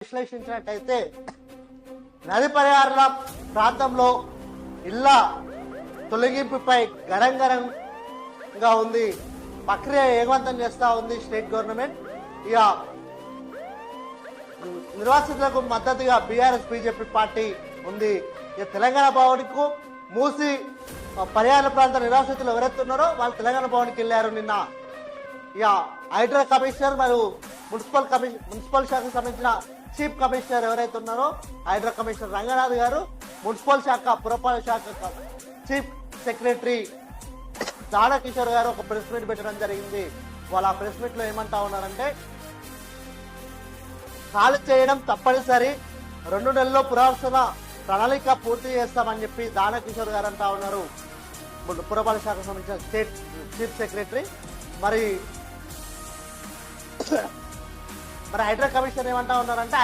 విశ్లేషించినట్టయితే నది పరిహారాల ప్రాంతంలో ఇళ్ల తొలగింపుపై గరంగరంగా ఉంది. ప్రక్రియ ఏకవంతం చేస్తా ఉంది స్టేట్ గవర్నమెంట్. ఇక నిర్వాసితులకు మద్దతుగా బీఆర్ఎస్ బీజేపీ పార్టీ ఉంది. ఇక తెలంగాణ భవన్కు మూసి పరిహార ప్రాంత నిర్వాసితులు ఎవరైతే ఉన్నారో వాళ్ళు తెలంగాణ భవన్కి వెళ్ళారు నిన్న. ఇక హైడ్రా కమిషనర్ మరియు మున్సిపల్ శాఖకు సంబంధించిన చీఫ్ కమిషనర్ ఎవరైతే ఉన్నారో హైడ్రా కమిషనర్ రంగనాథ్ గారు, మున్సిపల్ శాఖ పురపాలక శాఖ చీఫ్ సెక్రటరీ దానకిషోర్ గారు ఒక ప్రెస్ మీట్ పెట్టడం జరిగింది. వాళ్ళు ఆ ప్రెస్ మీట్ లో ఏమంటా ఉన్నారంటే, ఖాళీ చేయడం తప్పనిసరి, 2 నెలల్లో పునర్వసన ప్రణాళిక పూర్తి చేస్తామని చెప్పి దానకిషోర్ గారు అంటా ఉన్నారు, పురపాలక శాఖకు సంబంధించిన స్టేట్ చీఫ్ సెక్రటరీ. మరి హైడ్రా కమిషనర్ ఏమంటా ఉన్నారంటే